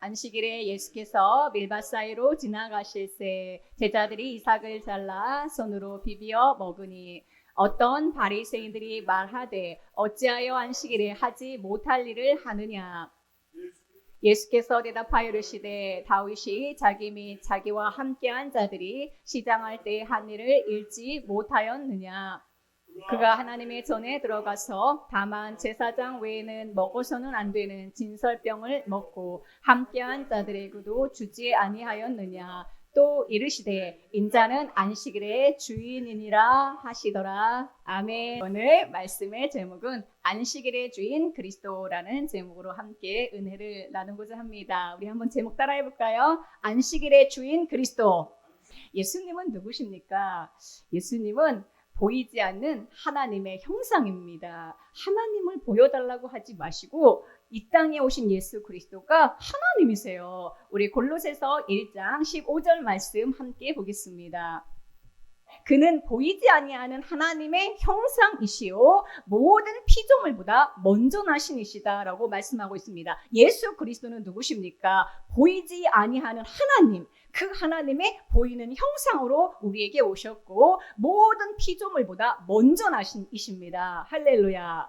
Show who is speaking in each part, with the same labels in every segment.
Speaker 1: 안식일에 예수께서 밀밭 사이로 지나가실새 제자들이 이삭을 잘라 손으로 비비어 먹으니 어떤 바리새인들이 말하되 어찌하여 안식일에 하지 못할 일을 하느냐. 예수께서 대답하여 이르시되 다윗이 자기 및 자기와 함께한 자들이 시장할 때 한 일을 잃지 못하였느냐. 그가 하나님의 전에 들어가서 다만 제사장 외에는 먹어서는 안 되는 진설병을 먹고 함께한 자들에게도 주지 아니하였느냐. 또 이르시되 인자는 안식일의 주인이니라 하시더라. 아멘. 오늘 말씀의 제목은 안식일의 주인 그리스도라는 제목으로 함께 은혜를 나누고자 합니다. 우리 한번 제목 따라해 볼까요? 안식일의 주인 그리스도. 예수님은 누구십니까? 예수님은 보이지 않는 하나님의 형상입니다. 하나님을 보여달라고 하지 마시고 이 땅에 오신 예수 그리스도가 하나님이세요. 우리 골로새서 1장 15절 말씀 함께 보겠습니다. 그는 보이지 아니하는 하나님의 형상이시요 모든 피조물보다 먼저 나신 이시다라고 말씀하고 있습니다. 예수 그리스도는 누구십니까? 보이지 아니하는 하나님, 그 하나님의 보이는 형상으로 우리에게 오셨고 모든 피조물보다 먼저 나신 이십니다. 할렐루야.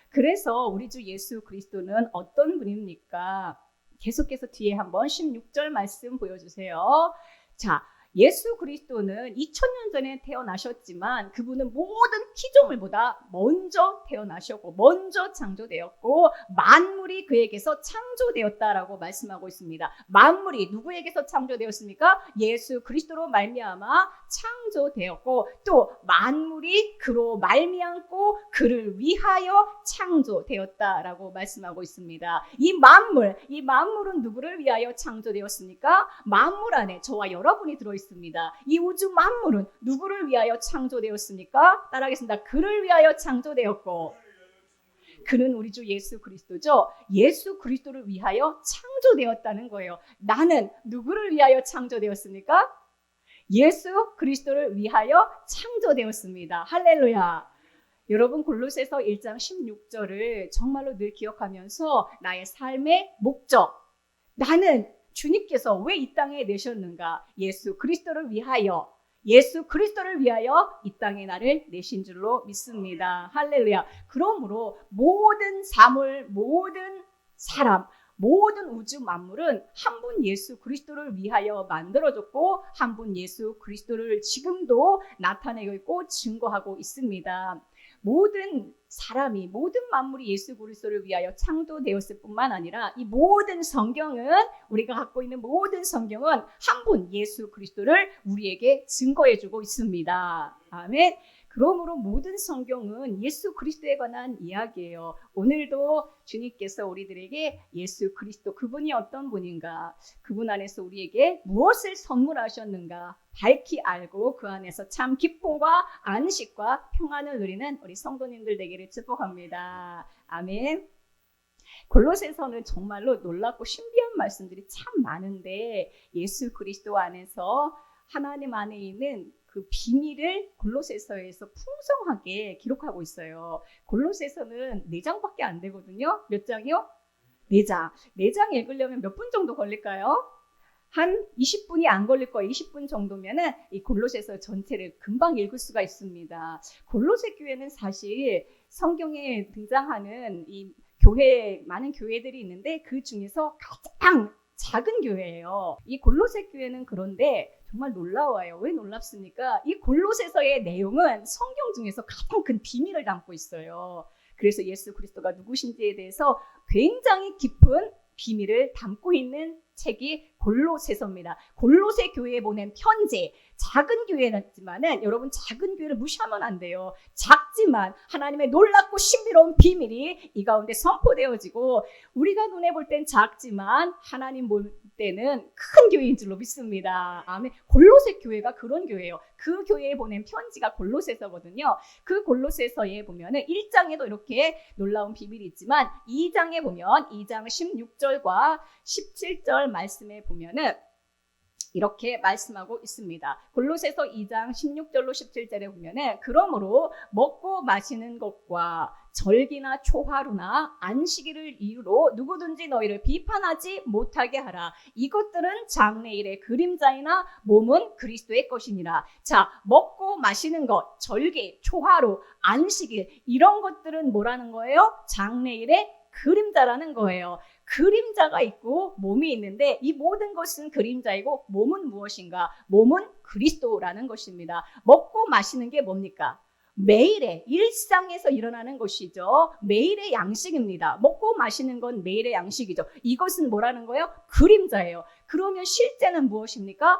Speaker 1: 그래서 우리 주 예수 그리스도는 어떤 분입니까? 계속해서 뒤에 한번 16절 말씀 보여주세요. 자, 예수 그리스도는 2000년 전에 태어나셨지만 그분은 모든 피조물보다 먼저 태어나셨고 먼저 창조되었고 만물이 그에게서 창조되었다라고 말씀하고 있습니다. 만물이 누구에게서 창조되었습니까? 예수 그리스도로 말미암아 창조되었고 또 만물이 그로 말미암고 그를 위하여 창조되었다라고 말씀하고 있습니다. 이 만물은 누구를 위하여 창조되었습니까? 만물 안에 저와 여러분이 들어있습니다. 이 우주 만물은 누구를 위하여 창조되었습니까? 따라하겠습니다. 그를 위하여 창조되었고 그는 우리 주 예수 그리스도죠. 예수 그리스도를 위하여 창조되었다는 거예요. 나는 누구를 위하여 창조되었습니까? 예수 그리스도를 위하여 창조되었습니다. 할렐루야. 여러분 골로새서 1장 16절을 정말로 늘 기억하면서 나의 삶의 목적, 나는 주님께서 왜 이 땅에 내셨는가? 예수 그리스도를 위하여 이 땅에 나를 내신 줄로 믿습니다. 할렐루야. 그러므로 모든 사물, 모든 사람, 모든 우주 만물은 한 분 예수 그리스도를 위하여 만들어졌고 한 분 예수 그리스도를 지금도 나타내고 있고 증거하고 있습니다. 모든 사람이 모든 만물이 예수 그리스도를 위하여 창조되었을 뿐만 아니라 이 모든 성경은 우리가 갖고 있는 모든 성경은 한 분 예수 그리스도를 우리에게 증거해주고 있습니다. 아멘. 그러므로 모든 성경은 예수 그리스도에 관한 이야기예요. 오늘도 주님께서 우리들에게 예수 그리스도 그분이 어떤 분인가, 그분 안에서 우리에게 무엇을 선물하셨는가 밝히 알고 그 안에서 참 기쁨과 안식과 평안을 누리는 우리 성도님들 되기를 축복합니다. 아멘. 골로새서는 정말로 놀랍고 신비한 말씀들이 참 많은데 예수 그리스도 안에서 하나님 안에 있는 그 비밀을 골로새서에서 풍성하게 기록하고 있어요. 골로새서는 4장밖에 안 되거든요. 몇 장이요? 4장. 4장 읽으려면 몇 분 정도 걸릴까요? 한 20분이 안 걸릴 거예요. 20분 정도면은 이 골로새서 전체를 금방 읽을 수가 있습니다. 골로새 교회는 사실 성경에 등장하는 이 교회, 많은 교회들이 있는데 그 중에서 가장 작은 교회예요. 이 골로새 교회는 그런데 정말 놀라워요. 왜 놀랍습니까? 이 골로새서의 내용은 성경 중에서 가장 큰 비밀을 담고 있어요. 그래서 예수 그리스도가 누구신지에 대해서 굉장히 깊은 비밀을 담고 있는 책이 골로새서입니다. 골로새 교회에 보낸 편지. 작은 교회였지만은 여러분 작은 교회를 무시하면 안 돼요. 작지만 하나님의 놀랍고 신비로운 비밀이 이 가운데 선포되어지고 우리가 눈에 볼 땐 작지만 하나님 볼 때는 큰 교회인 줄로 믿습니다. 아멘. 골로새 교회가 그런 교회예요. 그 교회에 보낸 편지가 골로새서거든요. 그 골로새서에 보면은 1장에도 이렇게 놀라운 비밀이 있지만 2장에 보면 2장 16절과 17절 말씀에 보면은 이렇게 말씀하고 있습니다. 골로새서 2장 16절로 17절에 보면은 그러므로 먹고 마시는 것과 절기나 초하루나 안식일을 이유로 누구든지 너희를 비판하지 못하게 하라. 이것들은 장래일의 그림자이나 몸은 그리스도의 것이니라. 자, 먹고 마시는 것, 절기, 초하루, 안식일 이런 것들은 뭐라는 거예요? 장래일의 그림자라는 거예요. 그림자가 있고 몸이 있는데 이 모든 것은 그림자이고 몸은 무엇인가? 몸은 그리스도라는 것입니다. 먹고 마시는 게 뭡니까? 매일의 일상에서 일어나는 것이죠. 매일의 양식입니다. 먹고 마시는 건 매일의 양식이죠. 이것은 뭐라는 거예요? 그림자예요. 그러면 실제는 무엇입니까?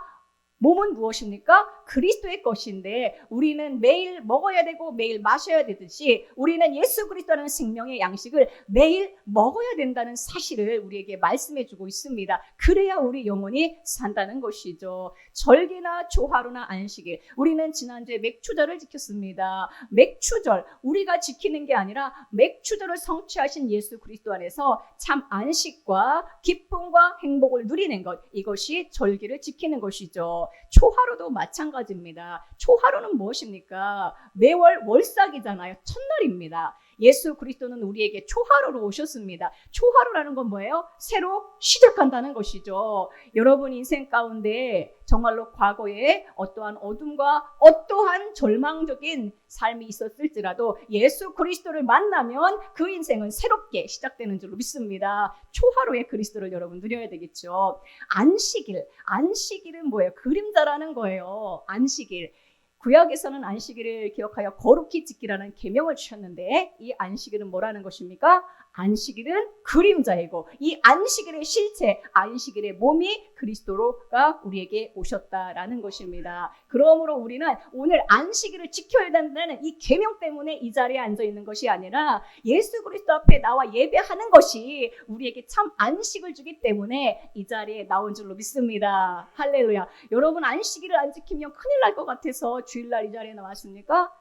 Speaker 1: 몸은 무엇입니까? 그리스도의 것인데 우리는 매일 먹어야 되고 매일 마셔야 되듯이 우리는 예수 그리스도라는 생명의 양식을 매일 먹어야 된다는 사실을 우리에게 말씀해 주고 있습니다. 그래야 우리 영혼이 산다는 것이죠. 절기나 초하루나 안식일, 우리는 지난주에 맥추절을 지켰습니다. 맥추절, 우리가 지키는 게 아니라 맥추절을 성취하신 예수 그리스도 안에서 참 안식과 기쁨과 행복을 누리는 것, 이것이 절기를 지키는 것이죠. 초하루도 마찬가지입니다. 초하루는 무엇입니까? 매월 월삭이잖아요. 첫날입니다. 예수 그리스도는 우리에게 초하루로 오셨습니다. 초하루라는 건 뭐예요? 새로 시작한다는 것이죠. 여러분 인생 가운데 정말로 과거에 어떠한 어둠과 어떠한 절망적인 삶이 있었을지라도 예수 그리스도를 만나면 그 인생은 새롭게 시작되는 줄로 믿습니다. 초하루의 그리스도를 여러분 누려야 되겠죠. 안식일은 뭐예요? 그림자라는 거예요. 안식일. 구약에서는 안식일을 기억하여 거룩히 지키라는 계명을 주셨는데 이 안식일은 뭐라는 것입니까? 안식일은 그림자이고 이 안식일의 실체, 안식일의 몸이 그리스도가 우리에게 오셨다라는 것입니다. 그러므로 우리는 오늘 안식일을 지켜야 된다는 이 계명 때문에 이 자리에 앉아 있는 것이 아니라 예수 그리스도 앞에 나와 예배하는 것이 우리에게 참 안식을 주기 때문에 이 자리에 나온 줄로 믿습니다. 할렐루야. 여러분 안식일을 안 지키면 큰일 날 것 같아서 주일날 이 자리에 나왔습니까?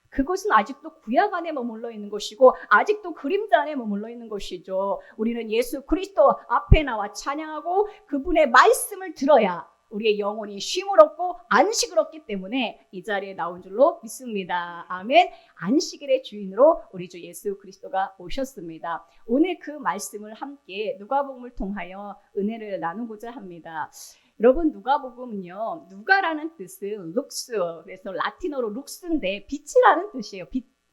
Speaker 1: 그것은 아직도 구약 안에 머물러 있는 것이고 아직도 그림자 안에 머물러 있는 것이죠. 우리는 예수 그리스도 앞에 나와 찬양하고 그분의 말씀을 들어야 우리의 영혼이 쉼을 얻고 안식을 얻기 때문에 이 자리에 나온 줄로 믿습니다. 아멘. 안식일의 주인으로 우리 주 예수 그리스도가 오셨습니다. 오늘 그 말씀을 함께 누가복음을 통하여 은혜를 나누고자 합니다. 여러분 누가복음은요, 누가라는 뜻은 룩스, 그래서 라틴어로 룩스인데 빛이라는 뜻이에요.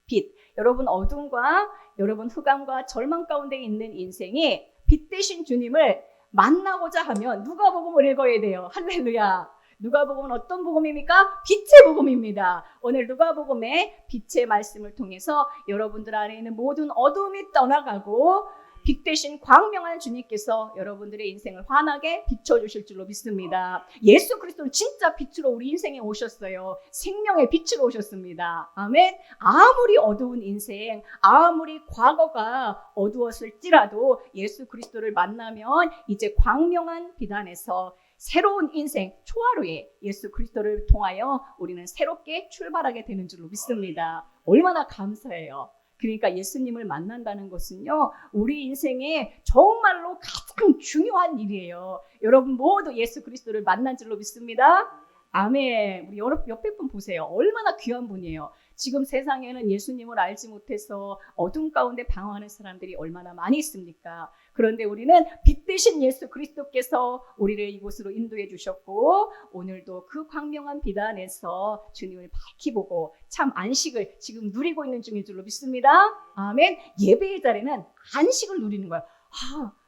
Speaker 1: 빛. 여러분 어둠과 여러분 흑암과 절망 가운데 있는 인생이 빛 대신 주님을 만나고자 하면 누가복음을 읽어야 돼요. 할렐루야. 누가복음은 어떤 복음입니까? 빛의 복음입니다. 오늘 누가복음의 빛의 말씀을 통해서 여러분들 안에 있는 모든 어둠이 떠나가고 빛 대신 광명한 주님께서 여러분들의 인생을 환하게 비춰주실 줄로 믿습니다. 예수 그리스도는 진짜 빛으로 우리 인생에 오셨어요. 생명의 빛으로 오셨습니다. 아멘. 아무리 어두운 인생, 아무리 과거가 어두웠을지라도 예수 그리스도를 만나면 이제 광명한 빛 안에서 새로운 인생, 초하루에 예수 그리스도를 통하여 우리는 새롭게 출발하게 되는 줄로 믿습니다. 얼마나 감사해요. 그러니까 예수님을 만난다는 것은요, 우리 인생에 정말로 가장 중요한 일이에요. 여러분 모두 예수 그리스도를 만난 줄로 믿습니다. 아멘. 우리 옆에 분 보세요. 얼마나 귀한 분이에요. 지금 세상에는 예수님을 알지 못해서 어둠 가운데 방황하는 사람들이 얼마나 많이 있습니까? 그런데 우리는 빛 대신 예수 그리스도께서 우리를 이곳으로 인도해 주셨고 오늘도 그 광명한 빛 안에서 주님을 밝히 보고 참 안식을 지금 누리고 있는 중인 줄로 믿습니다. 아멘. 예배의 자리는 안식을 누리는 거예요.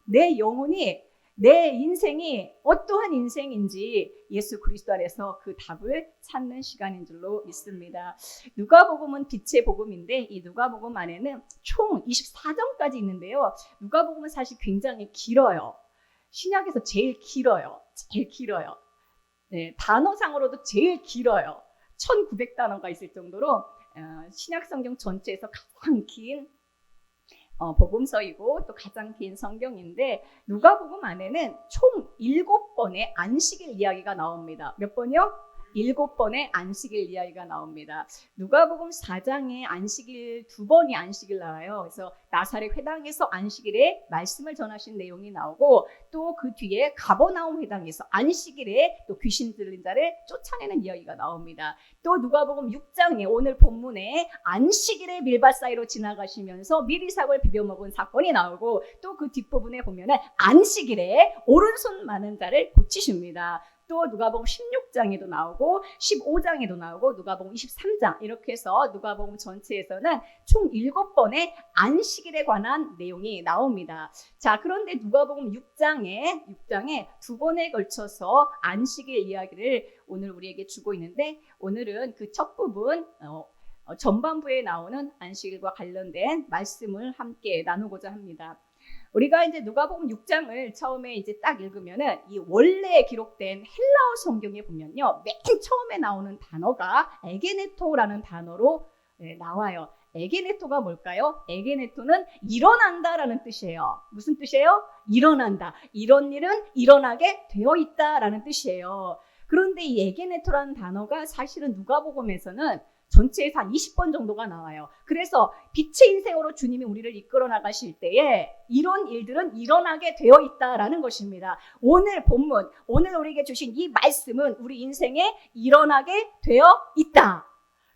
Speaker 1: 내 영혼이, 내 인생이 어떠한 인생인지 예수 그리스도 안에서 그 답을 찾는 시간인 줄로 믿습니다. 누가복음은 빛의 복음인데 이 누가복음 안에는 총 24장까지 있는데요. 누가복음은 사실 굉장히 길어요. 신약에서 제일 길어요. 네, 단어상으로도 제일 길어요. 1900단어가 있을 정도로 신약 성경 전체에서 가장 긴 복음서이고 또 가장 긴 성경인데 누가복음 안에는 총 7번의 안식일 이야기가 나옵니다. 몇 번이요? 7번의 안식일 이야기가 나옵니다. 누가복음 4장에 안식일 2번이 안식일 나와요. 그래서 나사렛 회당에서 안식일에 말씀을 전하신 내용이 나오고 또 그 뒤에 가버나움 회당에서 안식일에 또 귀신 들린 자를 쫓아내는 이야기가 나옵니다. 또 누가복음 6장에 오늘 본문에 안식일에 밀밭 사이로 지나가시면서 미리삭을 비벼먹은 사건이 나오고 또 그 뒷부분에 보면은 안식일에 오른손 많은 자를 고치십니다. 또 누가복음 16장에도 나오고 15장에도 나오고 누가복음 23장 이렇게 해서 누가복음 전체에서는 총 7번의 안식일에 관한 내용이 나옵니다. 자, 그런데 누가복음 6장에 2번에 걸쳐서 안식일 이야기를 오늘 우리에게 주고 있는데 오늘은 그 첫 부분 전반부에 나오는 안식일과 관련된 말씀을 함께 나누고자 합니다. 우리가 이제 누가복음 6장을 처음에 이제 딱 읽으면은 이 원래 기록된 헬라어 성경에 보면요. 맨 처음에 나오는 단어가 에게네토라는 단어로 나와요. 에게네토가 뭘까요? 에게네토는 일어난다라는 뜻이에요. 무슨 뜻이에요? 일어난다. 이런 일은 일어나게 되어 있다라는 뜻이에요. 그런데 이 에게네토라는 단어가 사실은 누가복음에서는 전체에서 한 20번 정도가 나와요. 그래서 빛의 인생으로 주님이 우리를 이끌어 나가실 때에 이런 일들은 일어나게 되어 있다라는 것입니다. 오늘 본문, 오늘 우리에게 주신 이 말씀은 우리 인생에 일어나게 되어 있다.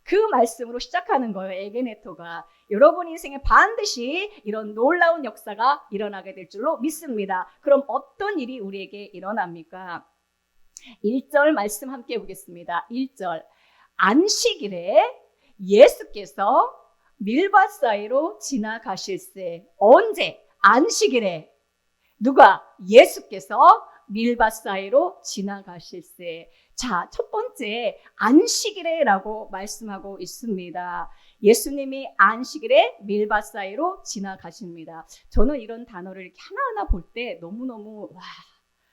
Speaker 1: 그 말씀으로 시작하는 거예요. 에게네토가. 여러분 인생에 반드시 이런 놀라운 역사가 일어나게 될 줄로 믿습니다. 그럼 어떤 일이 우리에게 일어납니까? 1절 말씀 함께 보겠습니다. 1절. 안식일에 예수께서 밀밭 사이로 지나가실세. 언제? 안식일에. 누가? 예수께서 밀밭 사이로 지나가실세. 자, 첫 번째 안식일에라고 말씀하고 있습니다. 예수님이 안식일에 밀밭 사이로 지나가십니다. 저는 이런 단어를 이렇게 하나하나 볼 때 너무너무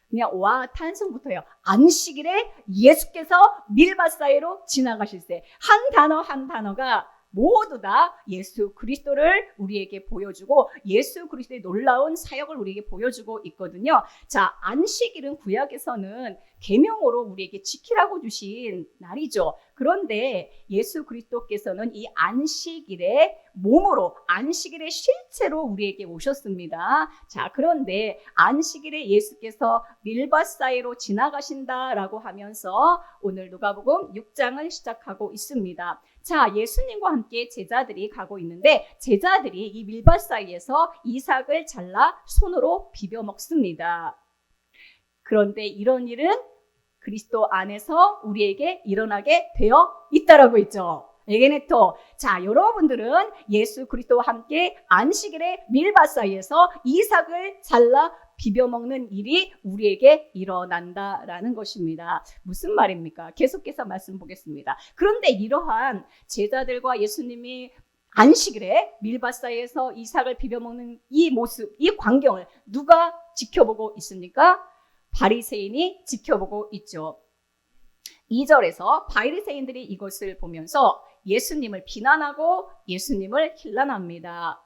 Speaker 1: 그냥 와 탄성부터요. 안식일에 예수께서 밀밭 사이로 지나가실세. 한 단어 한 단어가 모두 다 예수 그리스도를 우리에게 보여주고 예수 그리스도의 놀라운 사역을 우리에게 보여주고 있거든요. 자, 안식일은 구약에서는 계명으로 우리에게 지키라고 주신 날이죠. 그런데 예수 그리스도께서는 이 안식일에 몸으로 안식일의 실체로 우리에게 오셨습니다. 자, 그런데 안식일에 예수께서 밀밭 사이로 지나가신다라고 하면서 오늘 누가복음 6장을 시작하고 있습니다. 자, 예수님과 함께 제자들이 가고 있는데 제자들이 이 밀밭 사이에서 이삭을 잘라 손으로 비벼 먹습니다. 그런데 이런 일은 그리스도 안에서 우리에게 일어나게 되어 있다라고 있죠. 에게네토. 자, 여러분들은 예수 그리스도와 함께 안식일에 밀밭 사이에서 이삭을 잘라 비벼 먹는 일이 우리에게 일어난다라는 것입니다. 무슨 말입니까? 계속해서 말씀 보겠습니다. 그런데 이러한 제자들과 예수님이 안식일에 밀밭 사이에서 이삭을 비벼 먹는 이 모습, 이 광경을 누가 지켜보고 있습니까? 바리새인이 지켜보고 있죠. 2절에서 바리새인들이 이것을 보면서 예수님을 비난하고 예수님을 힐난합니다.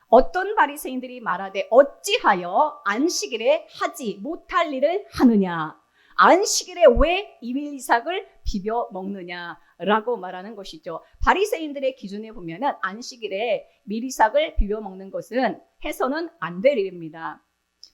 Speaker 1: 어떤 바리새인들이 말하되 어찌하여 안식일에 하지 못할 일을 하느냐? 안식일에 왜 이 밀이삭을 비벼 먹느냐라고 말하는 것이죠. 바리새인들의 기준에 보면은 안식일에 밀이삭을 비벼 먹는 것은 해서는 안 될 일입니다.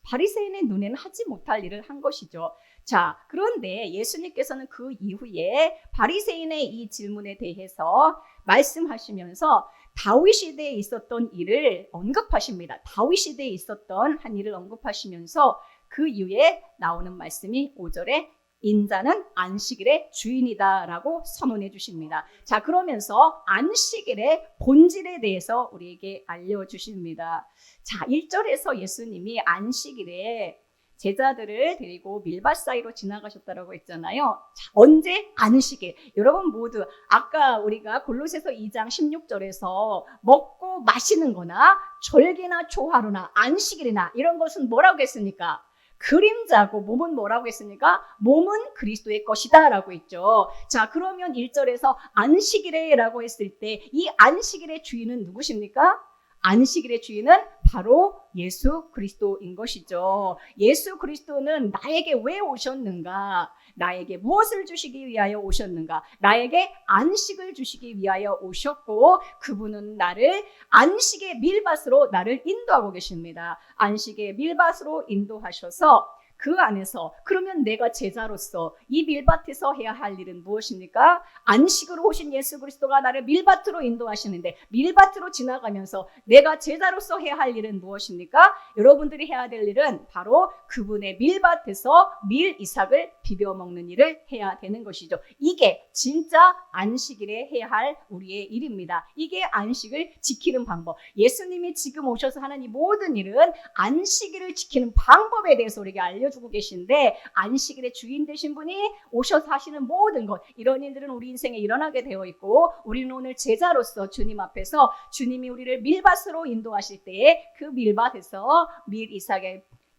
Speaker 1: 바리새인의 눈에는 하지 못할 일을 한 것이죠. 자, 그런데 예수님께서는 그 이후에 바리새인의 이 질문에 대해서 말씀하시면서 다윗 시대에 있었던 일을 언급하십니다. 다윗 시대에 있었던 한 일을 언급하시면서 그 이후에 나오는 말씀이 5절에 인자는 안식일의 주인이다라고 선언해 주십니다. 자, 그러면서 안식일의 본질에 대해서 우리에게 알려주십니다. 자, 1절에서 예수님이 안식일에 제자들을 데리고 밀밭 사이로 지나가셨다라고 했잖아요. 자, 언제? 안식일. 여러분 모두 아까 우리가 골로새서 2장 16절에서 먹고 마시는 거나 절기나 초하루나 안식일이나 이런 것은 뭐라고 했습니까? 그림자고 몸은 뭐라고 했습니까? 몸은 그리스도의 것이다 라고 했죠. 자, 그러면 1절에서 안식일에 라고 했을 때 이 안식일의 주인은 누구십니까? 안식일의 주인은 바로 예수 그리스도인 것이죠. 예수 그리스도는 나에게 왜 오셨는가? 나에게 무엇을 주시기 위하여 오셨는가? 나에게 안식을 주시기 위하여 오셨고, 그분은 나를 안식의 밀밭으로 나를 인도하고 계십니다. 안식의 밀밭으로 인도하셔서 그 안에서, 그러면 내가 제자로서 이 밀밭에서 해야 할 일은 무엇입니까? 안식으로 오신 예수 그리스도가 나를 밀밭으로 인도하시는데, 밀밭으로 지나가면서 내가 제자로서 해야 할 일은 무엇입니까? 여러분들이 해야 될 일은 바로 그분의 밀밭에서 밀 이삭을 비벼 먹는 일을 해야 되는 것이죠. 이게 진짜 안식일에 해야 할 우리의 일입니다. 이게 안식을 지키는 방법. 예수님이 지금 오셔서 하는 이 모든 일은 안식일을 지키는 방법에 대해서 우리에게 알려주고 계신데, 안식일의 주인 되신 분이 오셔서 하시는 모든 것, 이런 일들은 우리 인생에 일어나게 되어 있고, 우리는 오늘 제자로서 주님 앞에서 주님이 우리를 밀밭으로 인도하실 때에 그 밀밭에서 밀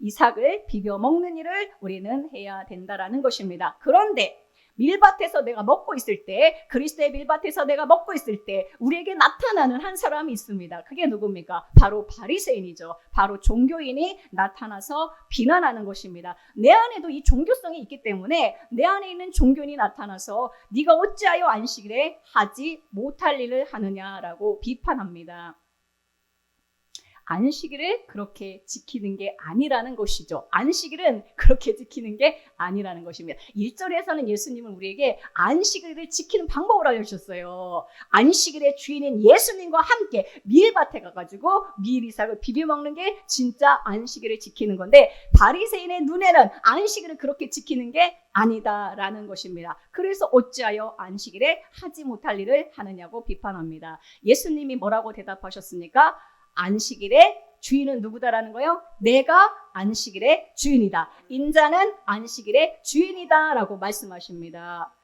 Speaker 1: 이삭을 비벼 먹는 일을 우리는 해야 된다라는 것입니다. 그런데 밀밭에서 내가 먹고 있을 때, 그리스도의 밀밭에서 내가 먹고 있을 때 우리에게 나타나는 한 사람이 있습니다. 그게 누굽니까? 바로 바리새인이죠. 바로 종교인이 나타나서 비난하는 것입니다. 내 안에도 이 종교성이 있기 때문에 내 안에 있는 종교인이 나타나서 네가 어찌하여 안식일에 하지 못할 일을 하느냐라고 비판합니다. 안식일을 그렇게 지키는 게 아니라는 것이죠. 안식일은 그렇게 지키는 게 아니라는 것입니다. 1절에서는 예수님은 우리에게 안식일을 지키는 방법을 알려주셨어요. 안식일의 주인인 예수님과 함께 밀밭에 가가지고 밀이삭을 비벼 먹는 게 진짜 안식일을 지키는 건데, 바리새인의 눈에는 안식일을 그렇게 지키는 게 아니다라는 것입니다. 그래서 어찌하여 안식일에 하지 못할 일을 하느냐고 비판합니다. 예수님이 뭐라고 대답하셨습니까? 안식일의 주인은 누구다라는 거요? 내가 안식일의 주인이다. 인자는 안식일의 주인이다 라고 말씀하십니다.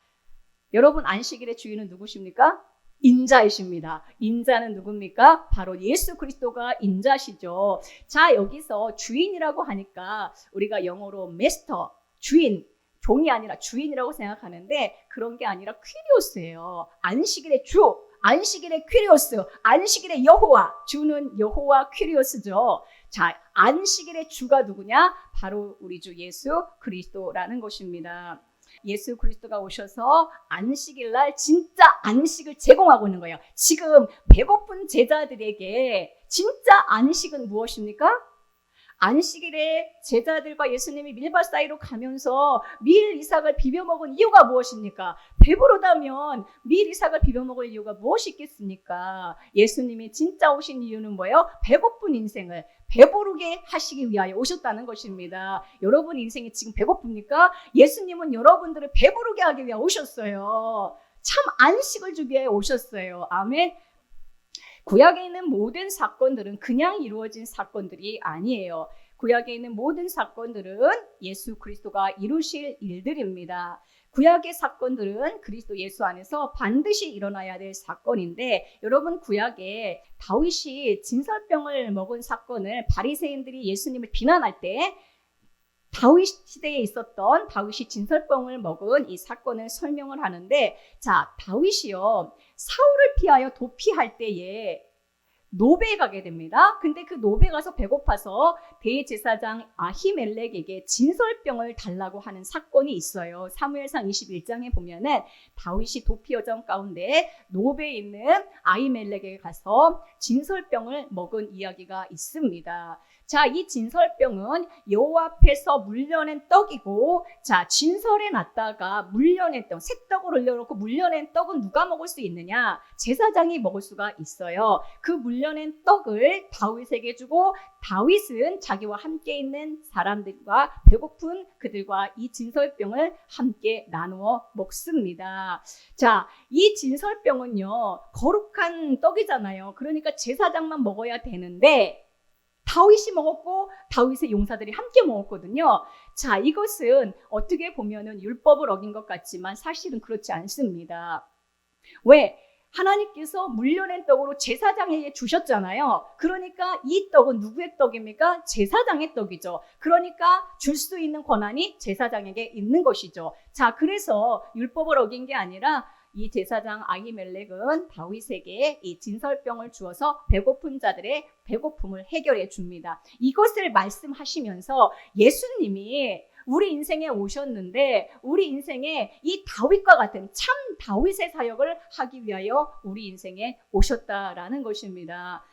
Speaker 1: 여러분, 안식일의 주인은 누구십니까? 인자이십니다. 인자는 누굽니까? 바로 예수 그리스도가 인자시죠. 자, 여기서 주인이라고 하니까 우리가 영어로 마스터, 주인, 종이 아니라 주인이라고 생각하는데, 그런 게 아니라 퀴리오스예요. 안식일의 주, 안식일의 퀴리오스, 안식일의 여호와, 주는 여호와 퀴리오스죠. 자, 안식일의 주가 누구냐? 바로 우리 주 예수 그리스도라는 것입니다. 예수 그리스도가 오셔서 안식일 날 진짜 안식을 제공하고 있는 거예요. 지금 배고픈 제자들에게 진짜 안식은 무엇입니까? 안식일에 제자들과 예수님이 밀밭 사이로 가면서 밀 이삭을 비벼 먹은 이유가 무엇입니까? 배부르다면 밀 이삭을 비벼 먹을 이유가 무엇이 있겠습니까? 예수님이 진짜 오신 이유는 뭐예요? 배고픈 인생을 배부르게 하시기 위하여 오셨다는 것입니다. 여러분 인생이 지금 배고픕니까? 예수님은 여러분들을 배부르게 하기 위해 오셨어요. 참 안식을 주기 위해 오셨어요. 아멘. 구약에 있는 모든 사건들은 그냥 이루어진 사건들이 아니에요. 구약에 있는 모든 사건들은 예수 그리스도가 이루실 일들입니다. 구약의 사건들은 그리스도 예수 안에서 반드시 일어나야 될 사건인데, 여러분 구약에 다윗이 진설병을 먹은 사건을 바리새인들이 예수님을 비난할 때 다윗 시대에 있었던, 다윗이 진설병을 먹은 이 사건을 설명을 하는데, 자, 다윗이요 사울을 피하여 도피할 때에 노베에 가게 됩니다. 근데 그 노베 가서 배고파서 대제사장 아히멜렉에게 진설병을 달라고 하는 사건이 있어요. 사무엘상 21장에 보면은 다윗이 도피 여정 가운데 노베에 있는 아히멜렉에게 가서 진설병을 먹은 이야기가 있습니다. 자, 이 진설병은 여호와 앞에서 물려낸 떡이고, 자, 진설에 놨다가 물려낸 떡, 새떡을 올려놓고 물려낸 떡은 누가 먹을 수 있느냐? 제사장이 먹을 수가 있어요. 그 물려낸 떡을 다윗에게 주고, 다윗은 자기와 함께 있는 사람들과 배고픈 그들과 이 진설병을 함께 나누어 먹습니다. 자, 이 진설병은요 거룩한 떡이잖아요. 그러니까 제사장만 먹어야 되는데 다윗이 먹었고 다윗의 용사들이 함께 먹었거든요. 자, 이것은 어떻게 보면은 율법을 어긴 것 같지만 사실은 그렇지 않습니다. 왜? 하나님께서 물려낸 떡으로 제사장에게 주셨잖아요. 그러니까 이 떡은 누구의 떡입니까? 제사장의 떡이죠. 그러니까 줄 수 있는 권한이 제사장에게 있는 것이죠. 자, 그래서 율법을 어긴 게 아니라 이 제사장 아히멜렉은 다윗에게 이 진설병을 주어서 배고픈 자들의 배고픔을 해결해 줍니다. 이것을 말씀하시면서 예수님이 우리 인생에 오셨는데 우리 인생에 이 다윗과 같은 참 다윗의 사역을 하기 위하여 우리 인생에 오셨다라는 것입니다.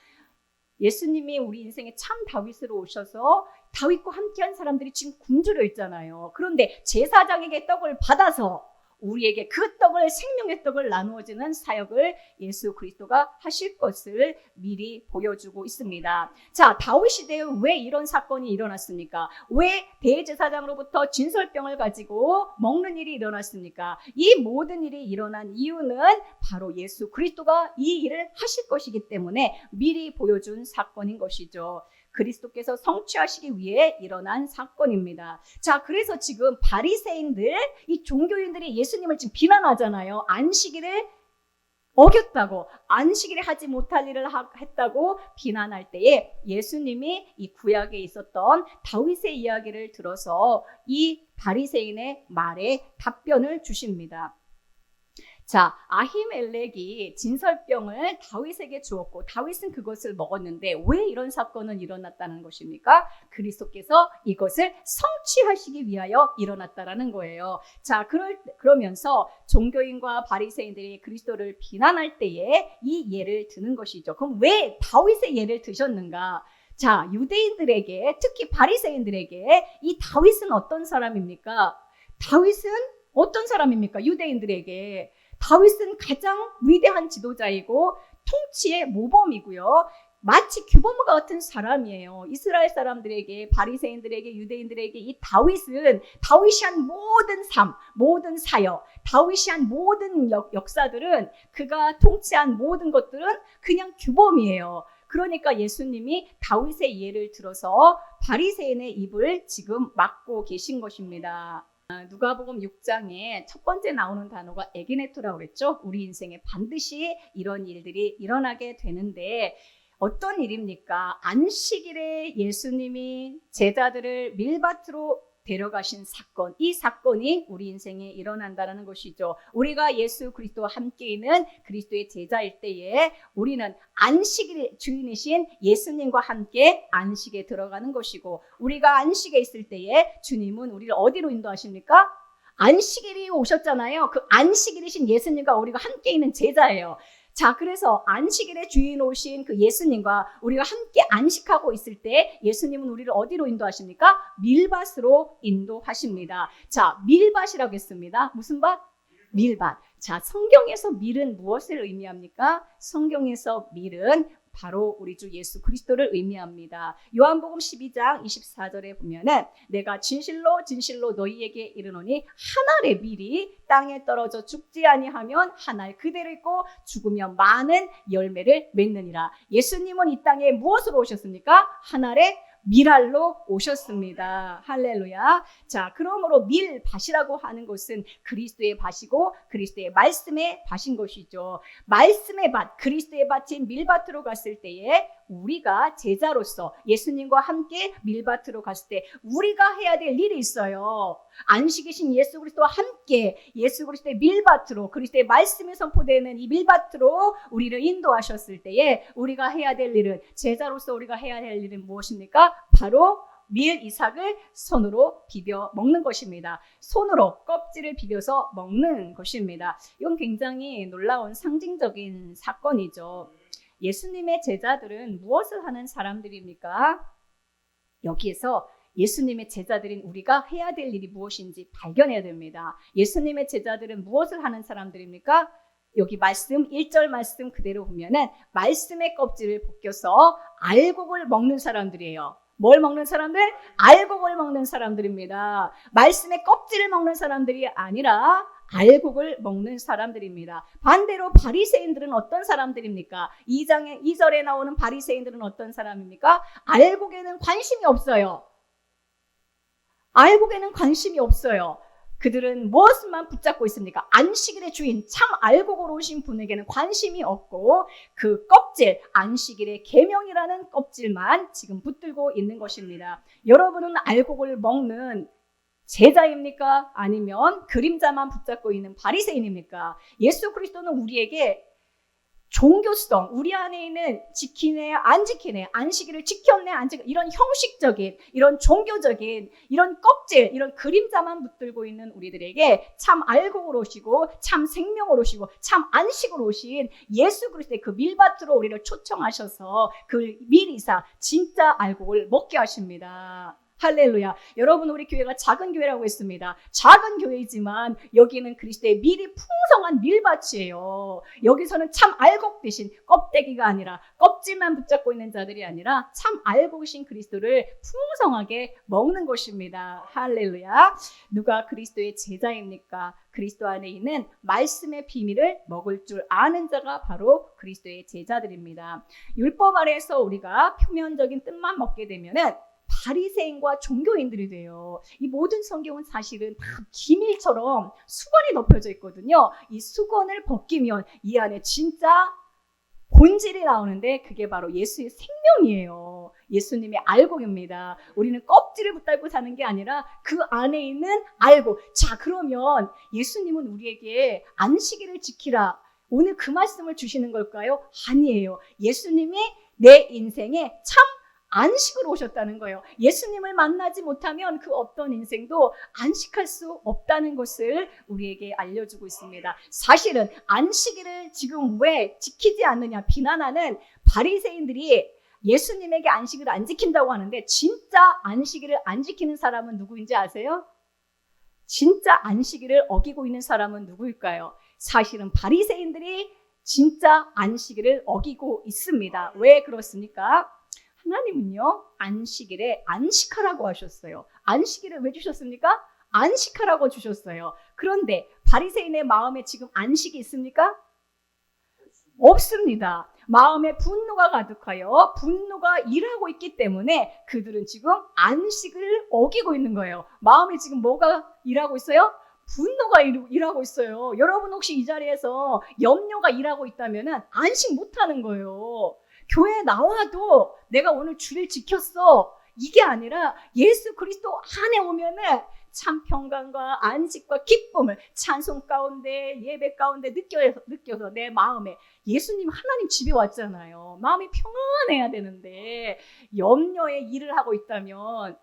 Speaker 1: 예수님이 우리 인생에 참 다윗으로 오셔서 다윗과 함께한 사람들이 지금 굶주려 있잖아요. 그런데 제사장에게 떡을 받아서 우리에게 그 떡을, 생명의 떡을 나누어지는 사역을 예수 그리스도가 하실 것을 미리 보여주고 있습니다. 자, 다윗 시대에 왜 이런 사건이 일어났습니까? 왜 대제사장으로부터 진설병을 가지고 먹는 일이 일어났습니까? 이 모든 일이 일어난 이유는 바로 예수 그리스도가 이 일을 하실 것이기 때문에 미리 보여준 사건인 것이죠. 그리스도께서 성취하시기 위해 일어난 사건입니다. 자, 그래서 지금 바리새인들, 이 종교인들이 예수님을 지금 비난하잖아요. 안식일을 어겼다고, 안식일에 하지 못할 일을 했다고 비난할 때에 예수님이 이 구약에 있었던 다윗의 이야기를 들어서 이 바리새인의 말에 답변을 주십니다. 자, 아히멜렉이 진설병을 다윗에게 주었고 다윗은 그것을 먹었는데 왜 이런 사건은 일어났다는 것입니까? 그리스도께서 이것을 성취하시기 위하여 일어났다라는 거예요. 자, 그러면서 종교인과 바리새인들이 그리스도를 비난할 때에 이 예를 드는 것이죠. 그럼 왜 다윗의 예를 드셨는가? 자, 유대인들에게, 특히 바리새인들에게 이 다윗은 어떤 사람입니까? 다윗은 어떤 사람입니까? 유대인들에게 다윗은 가장 위대한 지도자이고 통치의 모범이고요. 마치 규범과 같은 사람이에요. 이스라엘 사람들에게, 바리새인들에게, 유대인들에게 이 다윗이 한 모든 삶, 모든 사역, 다윗이 한 모든 역사들은, 그가 통치한 모든 것들은 그냥 규범이에요. 그러니까 예수님이 다윗의 예를 들어서 바리새인의 입을 지금 막고 계신 것입니다. 누가복음 6장에 첫 번째 나오는 단어가 에게네토라고 그랬죠. 우리 인생에 반드시 이런 일들이 일어나게 되는데 어떤 일입니까? 안식일에 예수님이 제자들을 밀밭으로 데려가신 사건, 이 사건이 우리 인생에 일어난다는 것이죠. 우리가 예수 그리스도와 함께 있는 그리스도의 제자일 때에 우리는 안식일 주인이신 예수님과 함께 안식에 들어가는 것이고, 우리가 안식에 있을 때에 주님은 우리를 어디로 인도하십니까? 안식일이 오셨잖아요. 그 안식일이신 예수님과 우리가 함께 있는 제자예요. 자, 그래서 안식일의 주인 오신 그 예수님과 우리가 함께 안식하고 있을 때 예수님은 우리를 어디로 인도하십니까? 밀밭으로 인도하십니다. 자, 밀밭이라고 했습니다. 무슨 밭? 밀밭. 자, 성경에서 밀은 무엇을 의미합니까? 성경에서 밀은 바로 우리 주 예수 그리스도를 의미합니다. 요한복음 12장 24절에 보면은 내가 진실로 진실로 너희에게 이르노니 한 알의 밀이 땅에 떨어져 죽지 아니하면 한 알 그대로 있고 죽으면 많은 열매를 맺느니라. 예수님은 이 땅에 무엇으로 오셨습니까? 한 알의 밀알로 오셨습니다. 할렐루야. 자, 그러므로 밀밭이라고 하는 것은 그리스도의 밭이고 그리스도의 말씀의 밭인 것이죠. 말씀의 밭, 그리스도의 밭인 밀밭으로 갔을 때에 우리가 제자로서 예수님과 함께 밀밭으로 갔을 때 우리가 해야 될 일이 있어요. 안식이신 예수 그리스도와 함께 예수 그리스도의 밀밭으로, 그리스도의 말씀이 선포되는 이 밀밭으로 우리를 인도하셨을 때에 우리가 해야 될 일은, 제자로서 우리가 해야 될 일은 무엇입니까? 바로 밀 이삭을 손으로 비벼 먹는 것입니다. 손으로 껍질을 비벼서 먹는 것입니다. 이건 굉장히 놀라운 상징적인 사건이죠. 예수님의 제자들은 무엇을 하는 사람들입니까? 여기에서 예수님의 제자들인 우리가 해야 될 일이 무엇인지 발견해야 됩니다. 예수님의 제자들은 무엇을 하는 사람들입니까? 여기 말씀 1절 말씀 그대로 보면은 말씀의 껍질을 벗겨서 알곡을 먹는 사람들이에요. 뭘 먹는 사람들? 알곡을 먹는 사람들입니다. 말씀의 껍질을 먹는 사람들이 아니라 알곡을 먹는 사람들입니다. 반대로 바리새인들은 어떤 사람들입니까? 2절에 나오는 바리새인들은 어떤 사람입니까? 알곡에는 관심이 없어요. 알곡에는 관심이 없어요. 그들은 무엇만 붙잡고 있습니까? 안식일의 주인, 참 알곡으로 오신 분에게는 관심이 없고 그 껍질, 안식일의 계명이라는 껍질만 지금 붙들고 있는 것입니다. 여러분은 알곡을 먹는 제자입니까? 아니면 그림자만 붙잡고 있는 바리새인입니까? 예수 그리스도는 우리에게 종교성, 우리 안에 있는 지키네, 안 지키네, 안식일을 지켰네, 안 지켰네, 이런 형식적인, 이런 종교적인, 이런 껍질, 이런 그림자만 붙들고 있는 우리들에게 참 알곡으로 오시고, 참 생명으로 오시고, 참 안식으로 오신 예수 그리스도의 그 밀밭으로 우리를 초청하셔서 그 밀이사, 진짜 알곡을 먹게 하십니다. 할렐루야. 여러분, 우리 교회가 작은 교회라고 했습니다. 작은 교회이지만 여기는 그리스도의 밀이 풍성한 밀밭이에요. 여기서는 참 알곡 대신 껍데기가 아니라, 껍질만 붙잡고 있는 자들이 아니라 참 알곡이신 그리스도를 풍성하게 먹는 것입니다. 할렐루야. 누가 그리스도의 제자입니까? 그리스도 안에 있는 말씀의 비밀을 먹을 줄 아는 자가 바로 그리스도의 제자들입니다. 율법 아래에서 우리가 표면적인 뜻만 먹게 되면은 바리새인과 종교인들이 돼요. 이 모든 성경은 사실은 다 기밀처럼 수건이 덮여져 있거든요. 이 수건을 벗기면 이 안에 진짜 본질이 나오는데 그게 바로 예수의 생명이에요. 예수님의 알곡입니다. 우리는 껍질을 붙들고 사는 게 아니라 그 안에 있는 알곡. 자, 그러면 예수님은 우리에게 안식일을 지키라, 오늘 그 말씀을 주시는 걸까요? 아니에요. 예수님이 내 인생에 참 안식으로 오셨다는 거예요. 예수님을 만나지 못하면 그 어떤 인생도 안식할 수 없다는 것을 우리에게 알려주고 있습니다. 사실은 안식일을 지금 왜 지키지 않느냐 비난하는 바리새인들이 예수님에게 안식일을 안 지킨다고 하는데, 진짜 안식일을 안 지키는 사람은 누구인지 아세요? 진짜 안식일을 어기고 있는 사람은 누구일까요? 사실은 바리새인들이 진짜 안식일을 어기고 있습니다. 왜 그렇습니까? 하나님은요, 안식일에 안식하라고 하셨어요. 안식일을 왜 주셨습니까? 안식하라고 주셨어요. 그런데 바리새인의 마음에 지금 안식이 있습니까? 없습니다. 마음에 분노가 가득하여 분노가 일하고 있기 때문에 그들은 지금 안식을 어기고 있는 거예요. 마음에 지금 뭐가 일하고 있어요? 분노가 일하고 있어요. 여러분 혹시 이 자리에서 염려가 일하고 있다면 안식 못하는 거예요. 교회에 나와도 내가 오늘 주일 지켰어, 이게 아니라 예수 그리스도 안에 오면은 참 평강과 안식과 기쁨을 찬송 가운데, 예배 가운데 느껴서 내 마음에, 예수님 하나님 집에 왔잖아요. 마음이 평안해야 되는데 염려에 일을 하고 있다면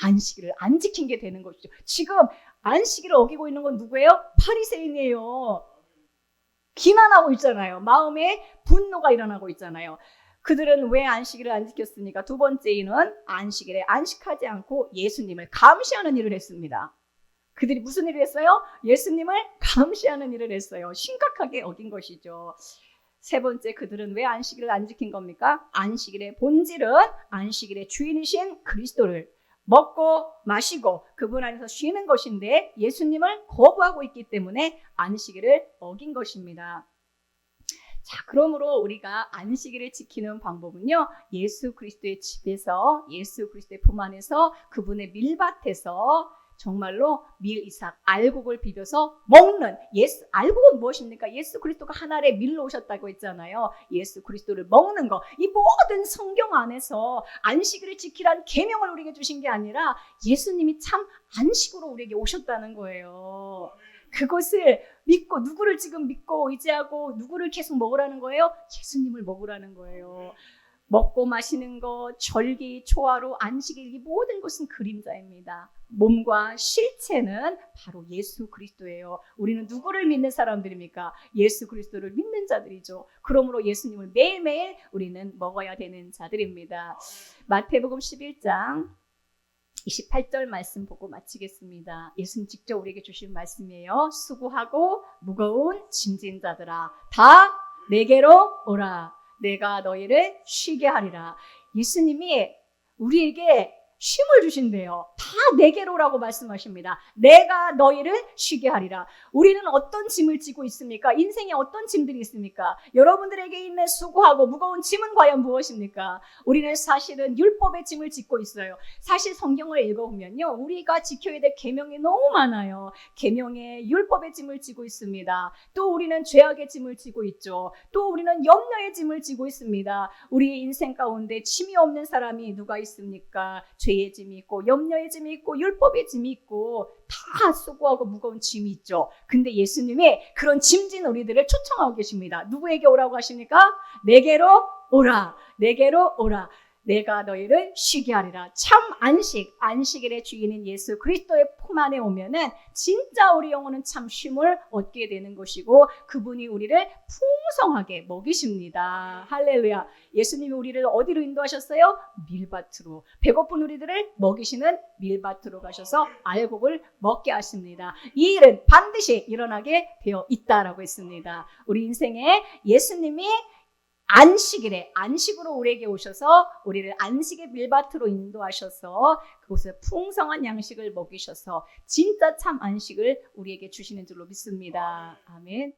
Speaker 1: 안식일을 안 지킨 게 되는 것이죠. 지금 안식일을 어기고 있는 건 누구예요? 바리새인이에요. 비난하고 있잖아요. 마음에 분노가 일어나고 있잖아요. 그들은 왜 안식일을 안 지켰습니까? 두 번째는 안식일에 안식하지 않고 예수님을 감시하는 일을 했습니다. 그들이 무슨 일을 했어요? 예수님을 감시하는 일을 했어요. 심각하게 어긴 것이죠. 세 번째, 그들은 왜 안식일을 안 지킨 겁니까? 안식일의 본질은 안식일의 주인이신 그리스도를 먹고 마시고 그분 안에서 쉬는 것인데 예수님을 거부하고 있기 때문에 안식일을 어긴 것입니다. 자, 그러므로 우리가 안식일을 지키는 방법은요, 예수 그리스도의 집에서, 예수 그리스도의 품 안에서, 그분의 밀밭에서 정말로 밀이삭 알곡을 비벼서 먹는, 알곡은 무엇입니까? 예수 그리스도가 하늘에 밀로 오셨다고 했잖아요. 예수 그리스도를 먹는 거. 이 모든 성경 안에서 안식일을 지키라는 계명을 우리에게 주신 게 아니라 예수님이 참 안식으로 우리에게 오셨다는 거예요. 그것을 믿고, 누구를 지금 믿고 의지하고 누구를 계속 먹으라는 거예요? 예수님을 먹으라는 거예요. 먹고 마시는 것, 절기, 초하루, 안식일, 이 모든 것은 그림자입니다. 몸과 실체는 바로 예수 그리스도예요. 우리는 누구를 믿는 사람들입니까? 예수 그리스도를 믿는 자들이죠. 그러므로 예수님을 매일매일 우리는 먹어야 되는 자들입니다. 마태복음 11장 28절 말씀 보고 마치겠습니다. 예수님 직접 우리에게 주신 말씀이에요. 수고하고 무거운 짐진 자들아, 다 내게로 오라. 내가 너희를 쉬게 하리라. 예수님이 우리에게 쉼을 주신대요. 다 내게로라고 말씀하십니다. 내가 너희를 쉬게 하리라. 우리는 어떤 짐을 지고 있습니까? 인생에 어떤 짐들이 있습니까? 여러분들에게 있는 수고하고 무거운 짐은 과연 무엇입니까? 우리는 사실은 율법의 짐을 짓고 있어요. 사실 성경을 읽어보면요, 우리가 지켜야 될 계명이 너무 많아요. 계명의 율법의 짐을 지고 있습니다. 또 우리는 죄악의 짐을 지고 있죠. 또 우리는 염려의 짐을 지고 있습니다. 우리 인생 가운데 짐이 없는 사람이 누가 있습니까? 죄의 짐이 있고 염려의 짐이 있고 율법의 짐이 있고 다 수고하고 무거운 짐이 있죠. 근데 예수님이 그런 짐진 우리들을 초청하고 계십니다. 누구에게 오라고 하십니까? 내게로 오라. 내게로 오라. 내가 너희를 쉬게 하리라. 참 안식일의 주인인 예수 그리스도의 품 안에 오면은 진짜 우리 영혼은 참 쉼을 얻게 되는 것이고 그분이 우리를 풍성하게 먹이십니다. 할렐루야. 예수님이 우리를 어디로 인도하셨어요? 밀밭으로. 배고픈 우리들을 먹이시는 밀밭으로 가셔서 알곡을 먹게 하십니다. 이 일은 반드시 일어나게 되어 있다라고 했습니다. 우리 인생에 예수님이 안식으로 우리에게 오셔서 우리를 안식의 밀밭으로 인도하셔서 그곳에 풍성한 양식을 먹이셔서 진짜 참 안식을 우리에게 주시는 줄로 믿습니다. 아멘.